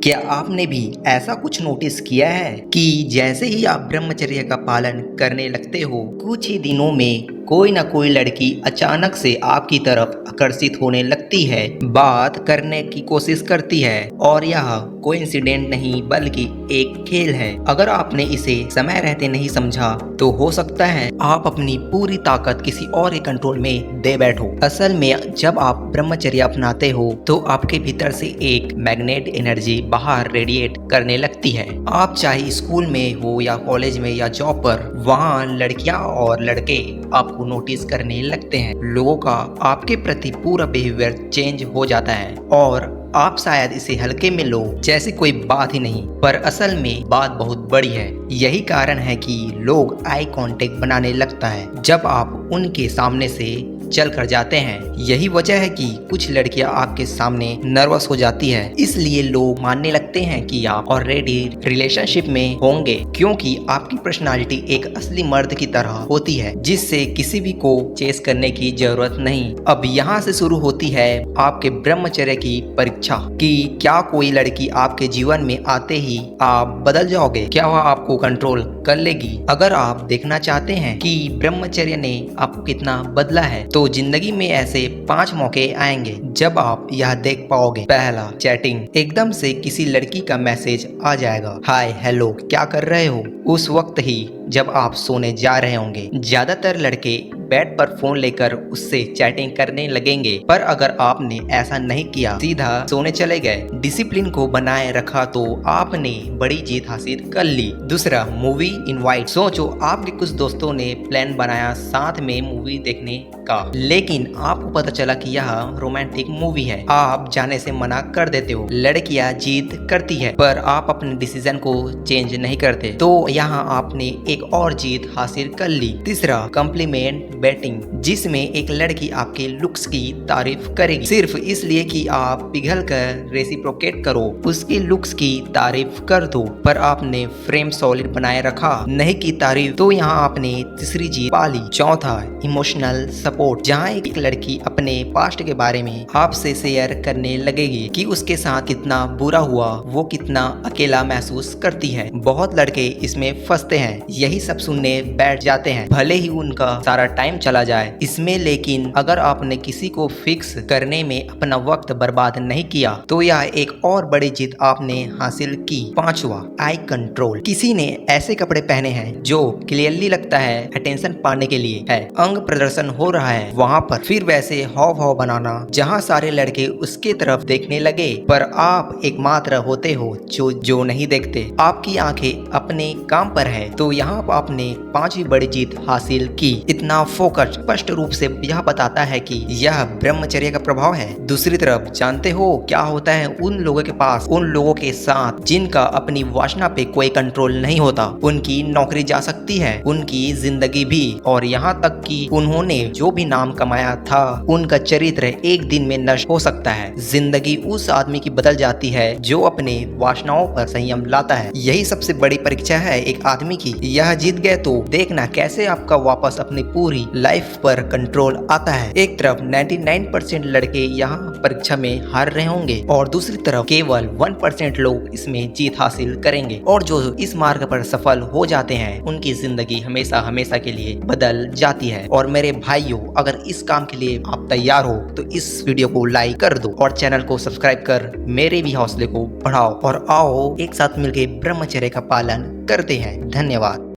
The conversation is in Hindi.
क्या आपने भी ऐसा कुछ नोटिस किया है कि जैसे ही आप ब्रह्मचर्य का पालन करने लगते हो, कुछ ही दिनों में कोई ना कोई लड़की अचानक से आपकी तरफ आकर्षित होने लगती है, बात करने की कोशिश करती है और यह कोइंसिडेंट नहीं बल्कि एक खेल है। अगर आपने इसे समय रहते नहीं समझा तो हो सकता है आप अपनी पूरी ताकत किसी और के कंट्रोल में दे बैठो। असल में जब आप ब्रह्मचर्य अपनाते हो तो आपके भीतर से एक मैग्नेट एनर्जी बाहर रेडिएट करने लगती है। आप चाहे स्कूल में हो या कॉलेज में या जॉब पर, वहाँ लड़कियां और लड़के आपको नोटिस करने लगते हैं। लोगों का आपके प्रति पूरा बिहेवियर चेंज हो जाता है और आप शायद इसे हल्के में लो जैसे कोई बात ही नहीं, पर असल में बात बहुत बड़ी है। यही कारण है कि लोग आई कांटेक्ट बनाने लगता है जब आप उनके सामने से चल कर जाते हैं। यही वजह है कि कुछ लड़कियां आपके सामने नर्वस हो जाती है, इसलिए लोग मानने लगते हैं कि आप ऑलरेडी रिलेशनशिप में होंगे, क्योंकि आपकी पर्सनालिटी एक असली मर्द की तरह होती है जिससे किसी भी को चेस करने की जरूरत नहीं। अब यहाँ से शुरू होती है आपके ब्रह्मचर्य की परीक्षा कि क्या कोई लड़की आपके जीवन में आते ही आप बदल जाओगे, क्या वह आपको कंट्रोल कर लेगी। अगर आप देखना चाहते हैं कि ब्रह्मचर्य ने आपको कितना बदला है तो जिंदगी में ऐसे 5 मौके आएंगे जब आप यह देख पाओगे। पहला, चैटिंग। एकदम से किसी लड़की का मैसेज आ जाएगा, हाय हेलो क्या कर रहे हो, उस वक्त ही जब आप सोने जा रहे होंगे। ज्यादातर लड़के बेड पर फोन लेकर उससे चैटिंग करने लगेंगे, पर अगर आपने ऐसा नहीं किया, सीधा सोने चले गए, डिसिप्लिन को बनाए रखा, तो आपने बड़ी जीत हासिल कर ली। दूसरा, मूवी इनवाइट। सोचो आपके कुछ दोस्तों ने प्लान बनाया साथ में मूवी देखने का, लेकिन आपको पता चला कि यह रोमांटिक मूवी है। आप जाने से मना कर देते हो। लड़कियां जिद करती है पर आप अपने डिसीजन को चेंज नहीं करते, तो यहाँ आपने एक और जीत हासिल कर ली। तीसरा, कॉम्प्लीमेंट बेटिंग, जिसमें एक लड़की आपके लुक्स की तारीफ करेगी सिर्फ इसलिए कि आप पिघल कर रेसिप्रोकेट करो, उसके लुक्स की तारीफ कर दो, पर आपने फ्रेम सॉलिड बनाए रखा, नहीं की तारीफ, तो यहाँ आपने तीसरी जीत पा ली। चौथा, इमोशनल सपोर्ट, जहाँ एक लड़की अपने पास्ट के बारे में आपसे शेयर करने लगेगी कि उसके साथ कितना बुरा हुआ, वो कितना अकेला महसूस करती है। बहुत लड़के इसमें फंसते हैं, यही सब सुनने बैठ जाते हैं, भले ही उनका सारा टाइम चला जाए इसमें, लेकिन अगर आपने किसी को फिक्स करने में अपना वक्त बर्बाद नहीं किया तो यह एक और बड़ी जीत आपने हासिल की। पांचवा, आई कंट्रोल। किसी ने ऐसे कपड़े पहने हैं जो क्लियरली लगता है अटेंशन पाने के लिए है, अंग प्रदर्शन हो रहा है वहाँ पर, फिर वैसे हाव भाव बनाना जहाँ सारे लड़के उसके तरफ देखने लगे, पर आप एकमात्र होते हो जो नहीं देखते, आपकी आंखें अपने काम पर है। तो यहाँ आपने 5वीं बड़ी जीत हासिल की। इतना फोकस स्पष्ट रूप से यह बताता है कि यह ब्रह्मचर्य का प्रभाव है। दूसरी तरफ जानते हो क्या होता है उन लोगों के पास, उन लोगों के साथ जिनका अपनी वासना पे कोई कंट्रोल नहीं होता। उनकी नौकरी जा सकती है, उनकी जिंदगी भी, और यहाँ तक कि उन्होंने जो भी नाम कमाया था उनका चरित्र एक दिन में नष्ट हो सकता है। जिंदगी उस आदमी की बदल जाती है जो अपने वासनाओं पर संयम लाता है। यही सबसे बड़ी परीक्षा है एक आदमी की। यह जीत गए तो देखना कैसे आपका वापस अपनी पूरी लाइफ पर कंट्रोल आता है। एक तरफ 99% लड़के यहाँ परीक्षा में हार रहे होंगे और दूसरी तरफ केवल 1% लोग इसमें जीत हासिल करेंगे, और जो इस मार्ग पर सफल हो जाते हैं उनकी जिंदगी हमेशा हमेशा के लिए बदल जाती है। और मेरे भाइयों, अगर इस काम के लिए आप तैयार हो तो इस वीडियो को लाइक कर दो और चैनल को सब्सक्राइब कर मेरे भी हौसले को बढ़ाओ, और आओ एक साथ मिलकर ब्रह्मचर्य का पालन करते हैं। धन्यवाद।